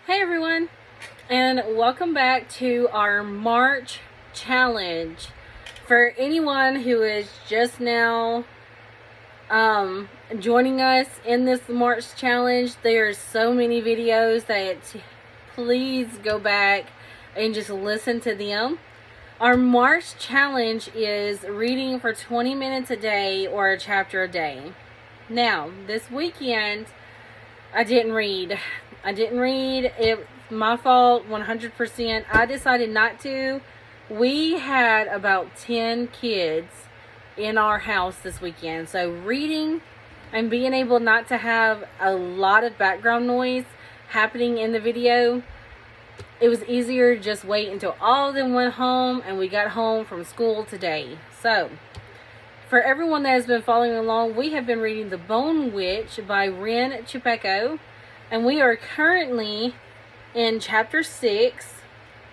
Hey everyone, and welcome back to our March challenge. For anyone who is just now joining us in this March challenge, there's so many videos that please go back and just listen to them. Our March challenge is reading for 20 minutes a day or a chapter a day. Now, this weekend, I didn't read. It's my fault, 100%. I decided not to. We had about 10 kids in our house this weekend. So reading and being able not to have a lot of background noise happening in the video, it was easier to just wait until all of them went home and we got home from school today. So, for everyone that has been following along, we have been reading The Bone Witch by Rin Chupeco. And we are currently in chapter 6.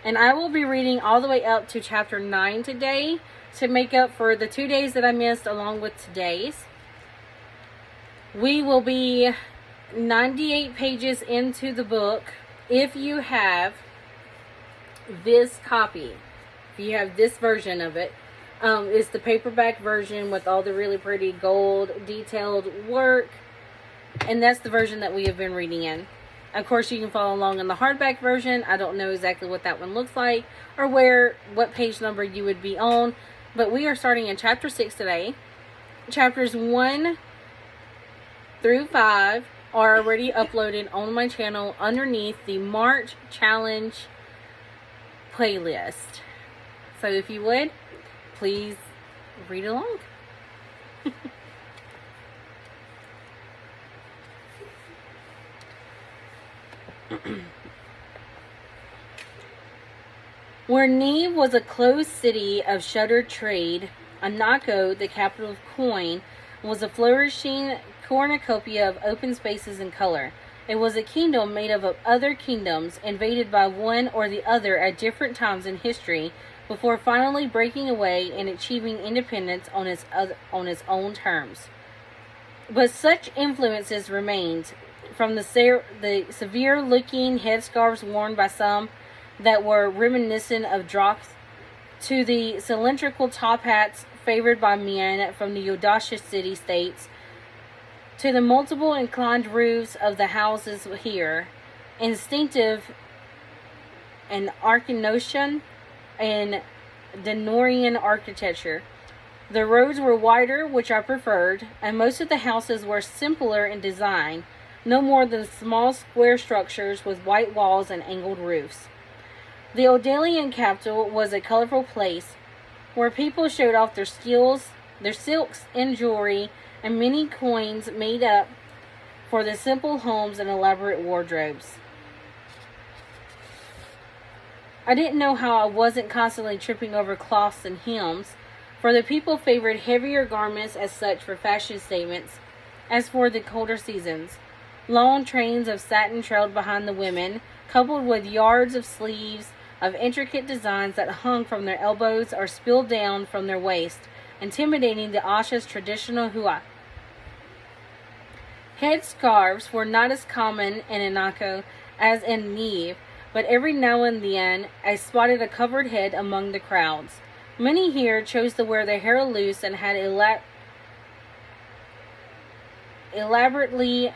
And I will be reading all the way up to chapter 9 today to make up for the 2 days that I missed along with today's. We will be 98 pages into the book. If you have this copy, if you have this version of it, it's the paperback version with all the really pretty gold detailed work. And that's the version that we have been reading in. Of course, you can follow along in the hardback version. I don't know exactly what that one looks like or what page number you would be on. But we are starting in chapter 6 today. Chapters 1 through 5 are already uploaded on my channel underneath the March Challenge playlist. So if you would, please read along. Where Neve was a closed city of shuttered trade, Anako, the capital of coin, was a flourishing cornucopia of open spaces and color. It was a kingdom made up of other kingdoms, invaded by one or the other at different times in history, before finally breaking away and achieving independence on its own terms. But such influences remained, from the severe-looking headscarves worn by some that were reminiscent of Drox, to the cylindrical top hats favored by men from the audacious city-states, to the multiple inclined roofs of the houses here, instinctive and Arcanotian and Denorian architecture. The roads were wider, which I preferred, and most of the houses were simpler in design, no more than small square structures with white walls and angled roofs. The Odalian capital was a colorful place where people showed off their skills, their silks and jewelry, and many coins made up for the simple homes and elaborate wardrobes. I didn't know how I wasn't constantly tripping over cloths and hems, for the people favored heavier garments as such for fashion statements as for the colder seasons. Long trains of satin trailed behind the women, coupled with yards of sleeves of intricate designs that hung from their elbows or spilled down from their waist, intimidating the Asha's traditional hua. Headscarves were not as common in Anako as in Neve, but every now and then I spotted a covered head among the crowds. Many here chose to wear their hair loose and had elaborately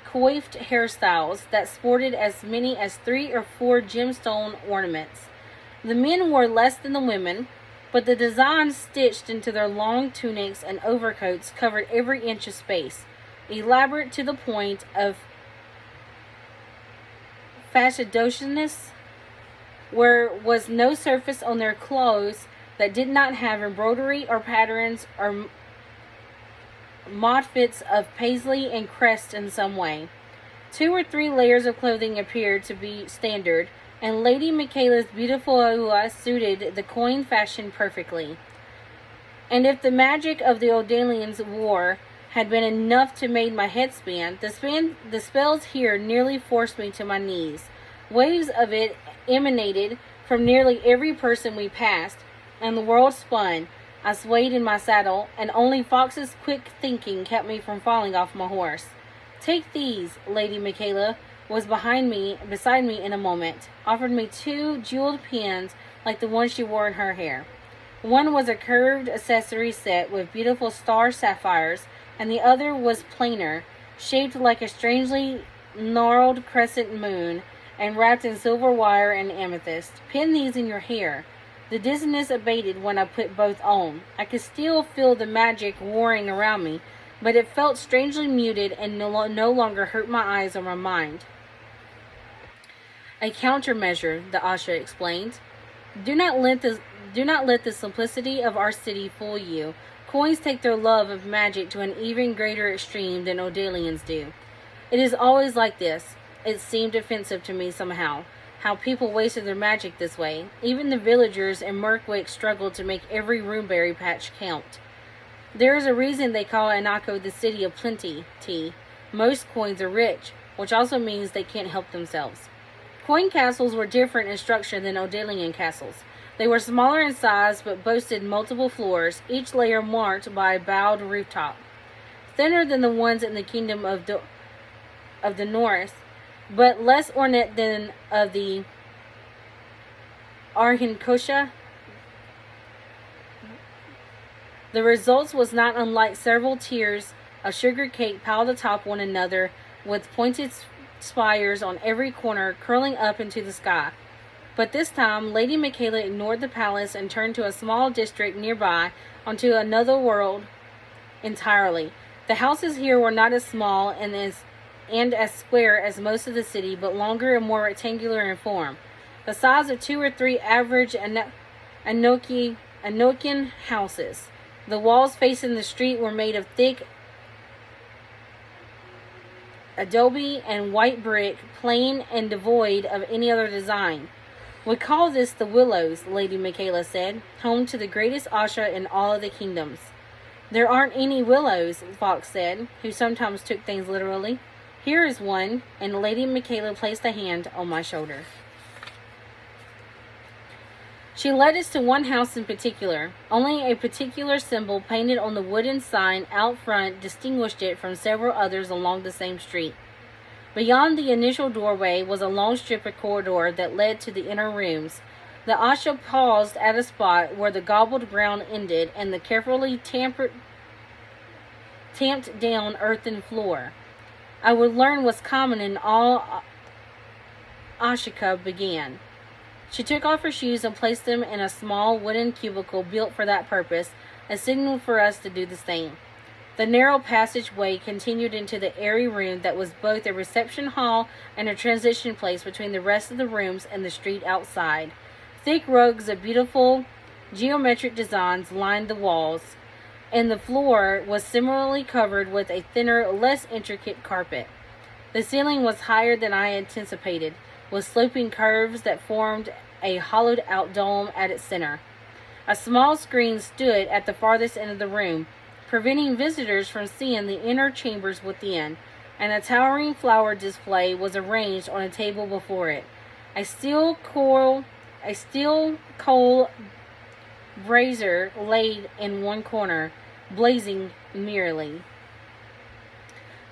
coiffed hairstyles that sported as many as 3 or 4 gemstone ornaments. The men wore less than the women, but the designs stitched into their long tunics and overcoats covered every inch of space, elaborate to the point of fastidiousness. Where was no surface on their clothes that did not have embroidery or patterns or motifs of paisley and crest in some way. 2 or 3 layers of clothing appeared to be standard, and Lady Michaela's beautiful aua suited the coin fashion perfectly. And if the magic of the Odalians' war had been enough to make my head spin, the spells here nearly forced me to my knees. Waves of it emanated from nearly every person we passed, and the world spun. I swayed in my saddle, and only Fox's quick thinking kept me from falling off my horse. Take these, Lady Michaela, was beside me in a moment, offered me 2 jeweled pins like the one she wore in her hair. One was a curved accessory set with beautiful star sapphires, and the other was plainer, shaped like a strangely gnarled crescent moon, and wrapped in silver wire and amethyst. Pin these in your hair. The dizziness abated when I put both on. I could still feel the magic warring around me, but it felt strangely muted and no longer hurt my eyes or my mind. A countermeasure, the Asha explained. Do not let the simplicity of our city fool you. Coins take their love of magic to an even greater extreme than Odalians do. It is always like this. It seemed offensive to me somehow, how people wasted their magic this way. Even the villagers in Mirkwick struggled to make every roomberry patch count. There is a reason they call Anako the city of plenty. Most coins are rich, which also means they can't help themselves. Coin castles were different in structure than Odalian castles. They were smaller in size but boasted multiple floors, each layer marked by a bowed rooftop. Thinner than the ones in the kingdom of the north, but less ornate than of the Arhinkosha. The result was not unlike several tiers of sugar cake piled atop one another, with pointed spires on every corner curling up into the sky. But this time, Lady Michaela ignored the palace and turned to a small district nearby, onto another world entirely. The houses here were not as small and as square as most of the city, but longer and more rectangular in form. The size of 2 or 3 average Enochian houses. The walls facing the street were made of thick adobe and white brick, plain and devoid of any other design. We call this the Willows, Lady Michaela said, home to the greatest Asha in all of the kingdoms. There aren't any willows, Fox said, who sometimes took things literally. Here is one, and Lady Michaela placed a hand on my shoulder. She led us to one house in particular. Only a particular symbol painted on the wooden sign out front distinguished it from several others along the same street. Beyond the initial doorway was a long strip of corridor that led to the inner rooms. The Asha paused at a spot where the gobbled ground ended and the carefully tamped down earthen floor. I would learn what's common in all Ashika began. She took off her shoes and placed them in a small wooden cubicle built for that purpose, and signaled for us to do the same. The narrow passageway continued into the airy room that was both a reception hall and a transition place between the rest of the rooms and the street outside. Thick rugs of beautiful geometric designs lined the walls, and the floor was similarly covered with a thinner, less intricate carpet. The ceiling was higher than I anticipated, with sloping curves that formed a hollowed-out dome at its center. A small screen stood at the farthest end of the room, preventing visitors from seeing the inner chambers within, and a towering flower display was arranged on a table before it. A steel coal brazier laid in one corner, blazing merrily.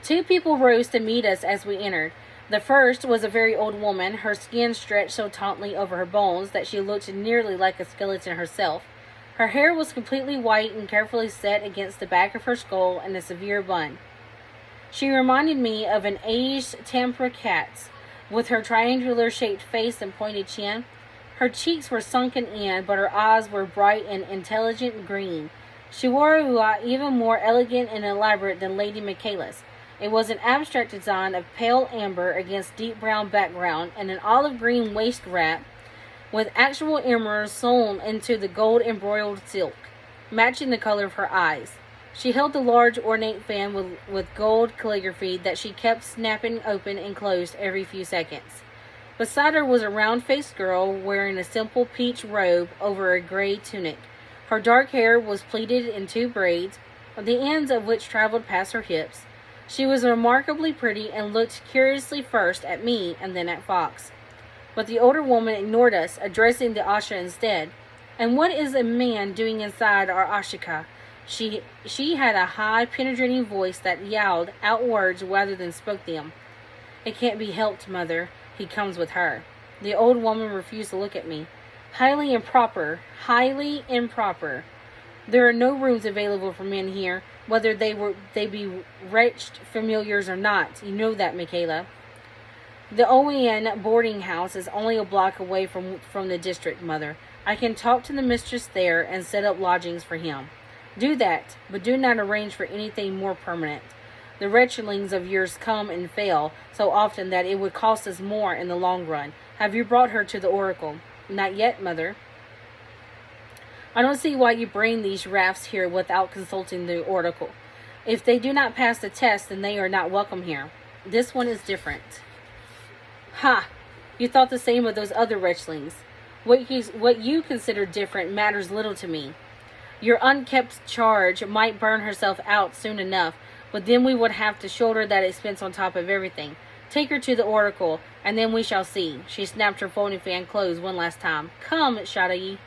2 people rose to meet us as we entered. The first was a very old woman, her skin stretched so tautly over her bones that she looked nearly like a skeleton herself. Her hair was completely white and carefully set against the back of her skull in a severe bun. She reminded me of an aged Tampra cat's, with her triangular-shaped face and pointed chin. Her cheeks were sunken in, but her eyes were bright and intelligent green. She wore a ua even more elegant and elaborate than Lady Michaela's. It was an abstract design of pale amber against deep brown background and an olive green waist wrap with actual emeralds sewn into the gold embroidered silk, matching the color of her eyes. She held a large ornate fan with gold calligraphy that she kept snapping open and closed every few seconds. Beside her was a round-faced girl wearing a simple peach robe over a gray tunic. Her dark hair was pleated in 2 braids, the ends of which traveled past her hips. She was remarkably pretty and looked curiously first at me and then at Fox. But the older woman ignored us, addressing the Asha instead. And what is a man doing inside our Ashika? She had a high, penetrating voice that yelled out words rather than spoke them. It can't be helped, Mother. He comes with her. The old woman refused to look at me. Highly improper. Highly improper. There are no rooms available for men here, whether they be wretched familiars or not. You know that, Michaela. The OEN boarding house is only a block away from the district, Mother. I can talk to the mistress there and set up lodgings for him. Do that, but do not arrange for anything more permanent. The wretchlings of yours come and fail so often that it would cost us more in the long run. Have you brought her to the oracle? Not yet, Mother. I don't see why you bring these rafts here without consulting the oracle. If they do not pass the test, then they are not welcome here. This one is different. Ha! You thought the same of those other wretchlings. What you consider different matters little to me. Your unkept charge might burn herself out soon enough, but then we would have to shoulder that expense on top of everything. Take her to the oracle, and then we shall see. She snapped her folding fan closed one last time. Come, Shadayi.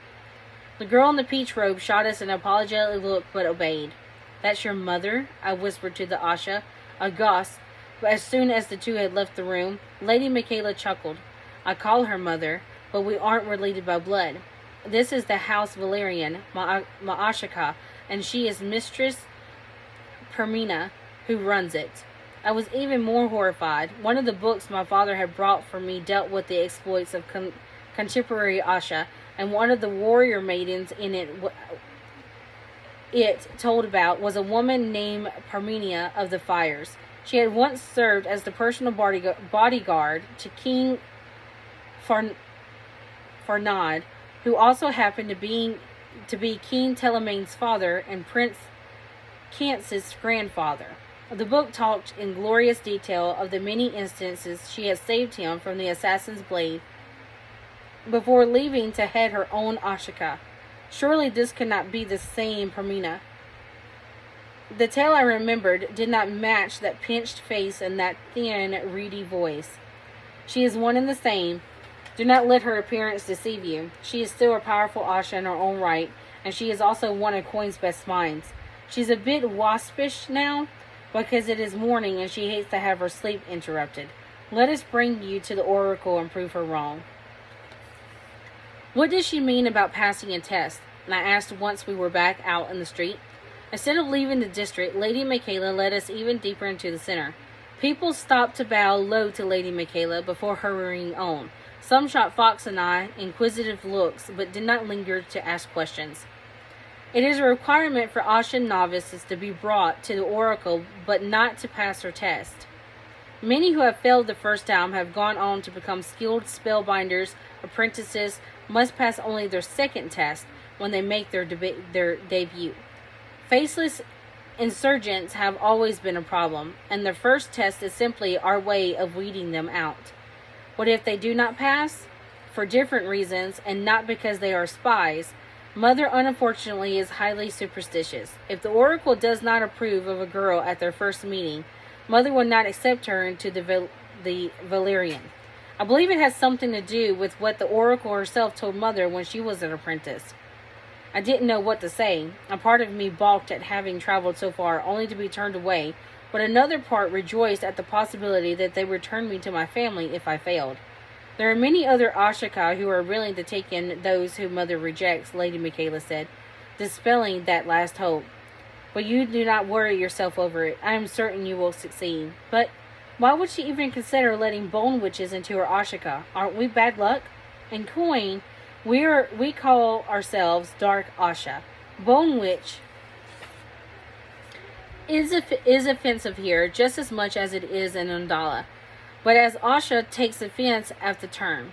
The girl in the peach robe shot us an apologetic look, but obeyed. That's your mother? I whispered to the Asha, aghast. But as soon as the two had left the room, Lady Michaela chuckled. I call her mother, but we aren't related by blood. This is the House Valerian, Ma'ashika, and she is Mistress Permina, who runs it. I was even more horrified. One of the books my father had brought for me dealt with the exploits of contemporary Asha, and one of the warrior maidens in it told about was a woman named Parmenia of the Fires. She had once served as the personal bodyguard to King Farnad, who also happened to be King Telemaine's father and Prince Cance's grandfather. The book talked in glorious detail of the many instances she had saved him from the assassin's blade before leaving to head her own Ashika. Surely this could not be the same Parmina. The tale I remembered did not match that pinched face and that thin, reedy voice. She is one and the same. Do not let her appearance deceive you. She is still a powerful Asha in her own right, and she is also one of Coin's best minds. She's a bit waspish now, because it is morning and she hates to have her sleep interrupted. Let us bring you to the oracle and prove her wrong. What does she mean about passing a test? I asked once we were back out in the street. Instead of leaving the district, Lady Michaela led us even deeper into the center. People stopped to bow low to Lady Michaela before hurrying on. Some shot Fox and I inquisitive looks, but did not linger to ask questions. It is a requirement for Asha novices to be brought to the oracle, but not to pass her test. Many who have failed the first time have gone on to become skilled spellbinders. Apprentices must pass only their second test when they make their debut. Faceless insurgents have always been a problem, and the first test is simply our way of weeding them out. What if they do not pass? For different reasons, and not because they are spies. Mother, unfortunately, is highly superstitious. If the oracle does not approve of a girl at their first meeting, Mother will not accept her into the Valerian. I believe it has something to do with what the oracle herself told Mother when she was an apprentice. I didn't know what to say. A part of me balked at having traveled so far only to be turned away, but another part rejoiced at the possibility that they would return me to my family if I failed. There are many other Ashika who are willing to take in those whom Mother rejects, Lady Michaela said, dispelling that last hope. But you do not worry yourself over it. I am certain you will succeed. But why would she even consider letting bone witches into her Ashika? Aren't we bad luck? In Coin, we call ourselves Dark Asha. Bone witch is offensive here just as much as it is in Undala, but as Asha takes offense at the term.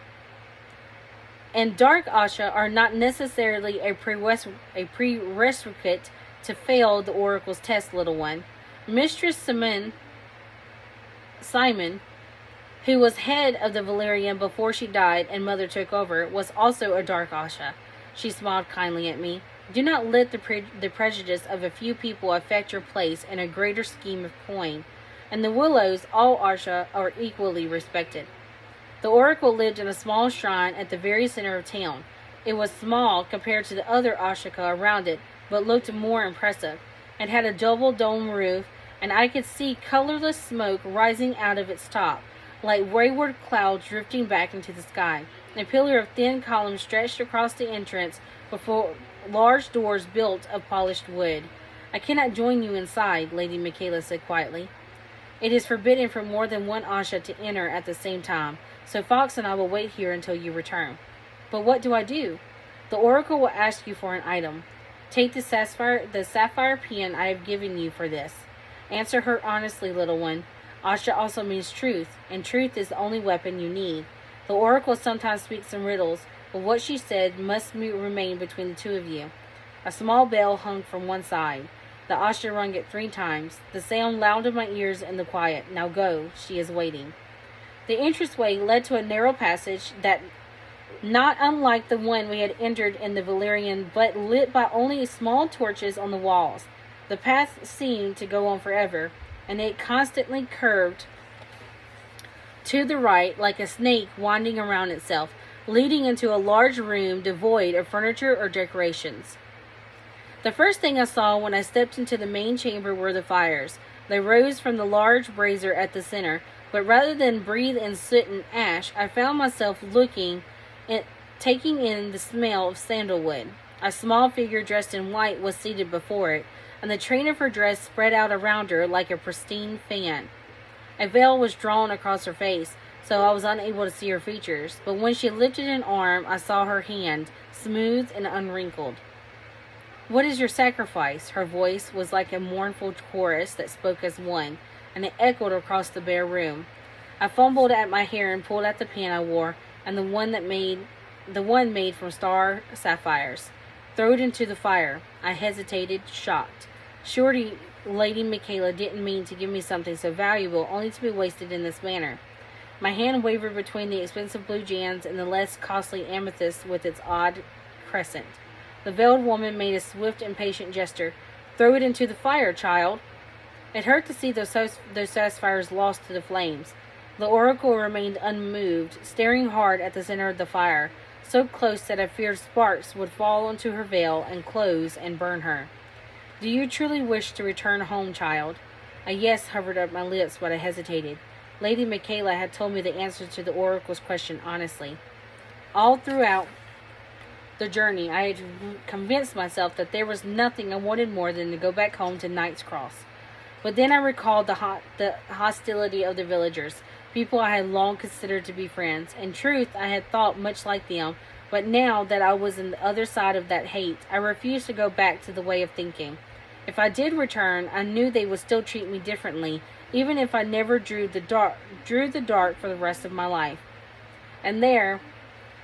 And Dark Asha are not necessarily a prerequisite to fail the oracle's test, little one. Mistress Simon, who was head of the Valerian before she died and Mother took over, was also a Dark Asha. She smiled kindly at me. Do not let the prejudice of a few people affect your place in a greater scheme of Coin. In the Willows, all Asha are equally respected. The oracle lived in a small shrine at the very center of town. It was small compared to the other Ashika around it, but looked more impressive. It had a double dome roof, and I could see colorless smoke rising out of its top. like wayward clouds drifting back into the sky. A pillar of thin columns stretched across the entrance before large doors built of polished wood. I cannot join you inside, Lady Michaela said quietly. It is forbidden for more than one Asha to enter at the same time, so Fox and I will wait here until you return. But what do I do? The oracle will ask you for an item. Take the sapphire pin I have given you for this. Answer her honestly, little one. Asha also means truth, and truth is the only weapon you need. The oracle sometimes speaks in riddles, but what she said must remain between the two of you. A small bell hung from one side. The Asha rung it 3 times. The sound loud in my ears in the quiet. Now go, she is waiting. The entranceway led to a narrow passage that, not unlike the one we had entered in the Valerian, but lit by only small torches on the walls. The path seemed to go on forever, and it constantly curved to the right like a snake winding around itself, leading into a large room devoid of furniture or decorations. The first thing I saw when I stepped into the main chamber were the fires. They rose from the large brazier at the center, but rather than breathe in soot and ash, I found myself taking in the smell of sandalwood. A small figure dressed in white was seated before it, and the train of her dress spread out around her like a pristine fan. A veil was drawn across her face, so I was unable to see her features, but when she lifted an arm, I saw her hand, smooth and unwrinkled. What is your sacrifice? Her voice was like a mournful chorus that spoke as one, and it echoed across the bare room. I fumbled at my hair and pulled out the pin I wore, and the one made from star sapphires. Throw it into the fire. I hesitated, shocked. Surely Lady Michaela didn't mean to give me something so valuable only to be wasted in this manner. My hand wavered between the expensive blue gems and the less costly amethyst with its odd crescent. The veiled woman made a swift, impatient gesture. Throw it into the fire, child. It hurt to see those sapphires lost to the flames. The oracle remained unmoved, staring hard at the center of the fire, so close that I feared sparks would fall onto her veil and close and burn her. Do you truly wish to return home, child? A yes hovered at my lips, but I hesitated. Lady Michaela had told me the answer to the oracle's question honestly. All throughout the journey, I had convinced myself that there was nothing I wanted more than to go back home to Knight's Cross. But then I recalled the hostility of the villagers, people I had long considered to be friends. In truth, I had thought much like them, but now that I was on the other side of that hate, I refused to go back to the way of thinking. If I did return, I knew they would still treat me differently, even if I never drew the dark for the rest of my life. And there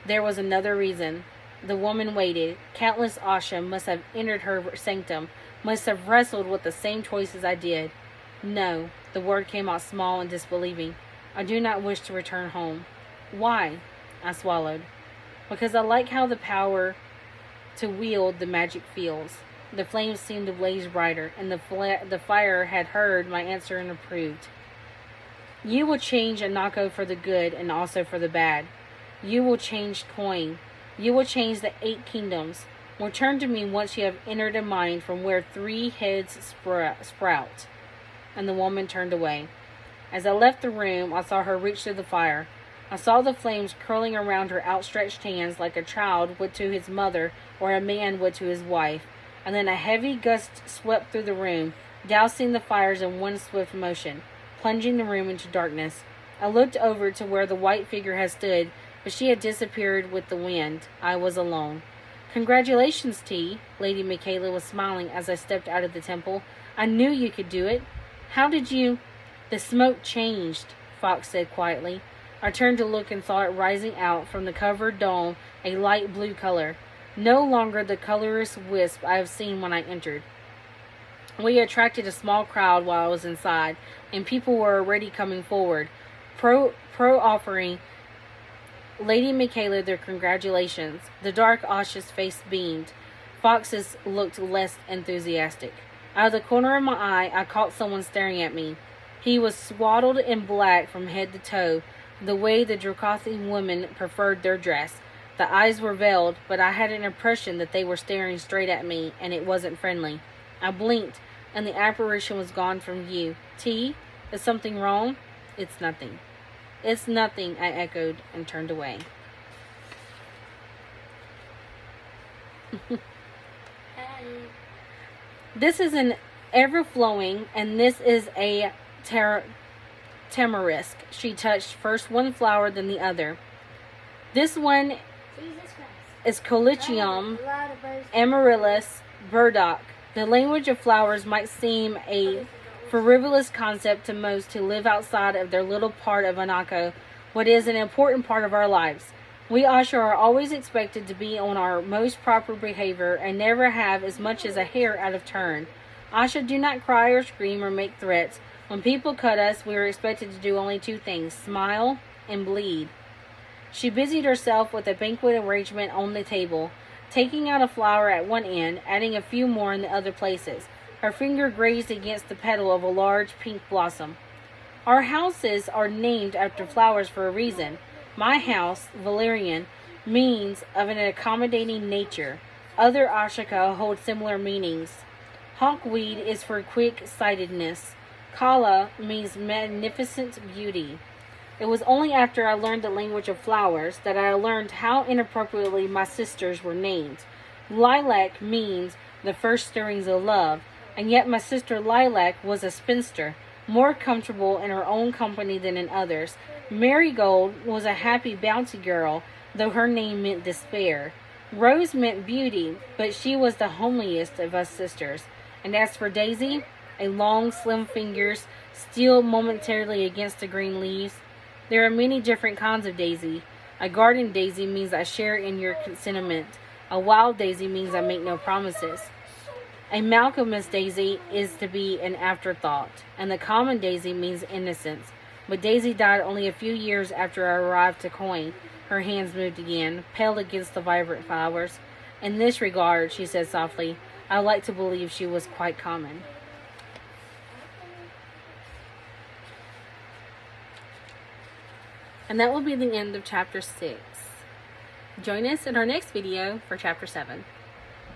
was another reason. The woman waited. Countless Asha must have entered her sanctum, must have wrestled with the same choices I did. No, the word came out small and disbelieving. I do not wish to return home. Why? I swallowed. Because I like how the power to wield the magic feels. The flames seemed to blaze brighter, and the fire had heard my answer and approved. You will change Anako for the good and also for the bad. You will change coin. You will change the 8 kingdoms. Return to me once you have entered a mind from where 3 heads sprout. And the woman turned away. As I left the room, I saw her reach to the fire. I saw the flames curling around her outstretched hands like a child would to his mother or a man would to his wife. And then a heavy gust swept through the room, dousing the fires in one swift motion, plunging the room into darkness. I looked over to where the white figure had stood, but she had disappeared with the wind. I was alone. Congratulations, T. Lady Michaela was smiling as I stepped out of the temple. I knew you could do it. How did you... The smoke changed, Fox said quietly. I turned to look and saw it rising out from the covered dome, a light blue color. No longer the colorless wisp I have seen when I entered. We attracted a small crowd while I was inside, and people were already coming forward, offering Lady Michaela their congratulations. The dark Asha's face beamed. Fox's looked less enthusiastic. Out of the corner of my eye, I caught someone staring at me. He was swaddled in black from head to toe, the way the Dracothian women preferred their dress. The eyes were veiled, but I had an impression that they were staring straight at me, and it wasn't friendly. I blinked, and the apparition was gone from view. T, is something wrong? It's nothing. It's nothing, I echoed and turned away. This is an ever-flowing, and this is a tamarisk. She touched first one flower, then the other. This one is Collegium amaryllis burdock. The language of flowers might seem a frivolous concept to most who live outside of their little part of Anaco, what is an important part of our lives. We Asha are always expected to be on our most proper behavior and never have as much as a hair out of turn. Asha do not cry or scream or make threats. When people cut us, we are expected to do only two things, smile and bleed. She busied herself with a banquet arrangement on the table, taking out a flower at one end, adding a few more in the other places. Her finger grazed against the petal of a large pink blossom. Our houses are named after flowers for a reason. My house, Valerian, means of an accommodating nature. Other Ashika hold similar meanings. Hawkweed is for quick-sightedness. Kala means magnificent beauty. It was only after I learned the language of flowers that I learned how inappropriately my sisters were named. Lilac means the first stirrings of love, and yet my sister Lilac was a spinster, more comfortable in her own company than in others. Marigold was a happy bounty girl, though her name meant despair. Rose meant beauty, but she was the homeliest of us sisters. And as for Daisy, a long, slim fingers still momentarily against the green leaves. There are many different kinds of daisy. A garden daisy means I share in your sentiment. A wild daisy means I make no promises. A Malcolmist daisy is to be an afterthought, and the common daisy means innocence. But Daisy died only a few years after I arrived to Coin. Her hands moved again, pale against the vibrant flowers. In this regard, she said softly, I like to believe she was quite common. And that will be the end of chapter 6. Join us in our next video for chapter 7.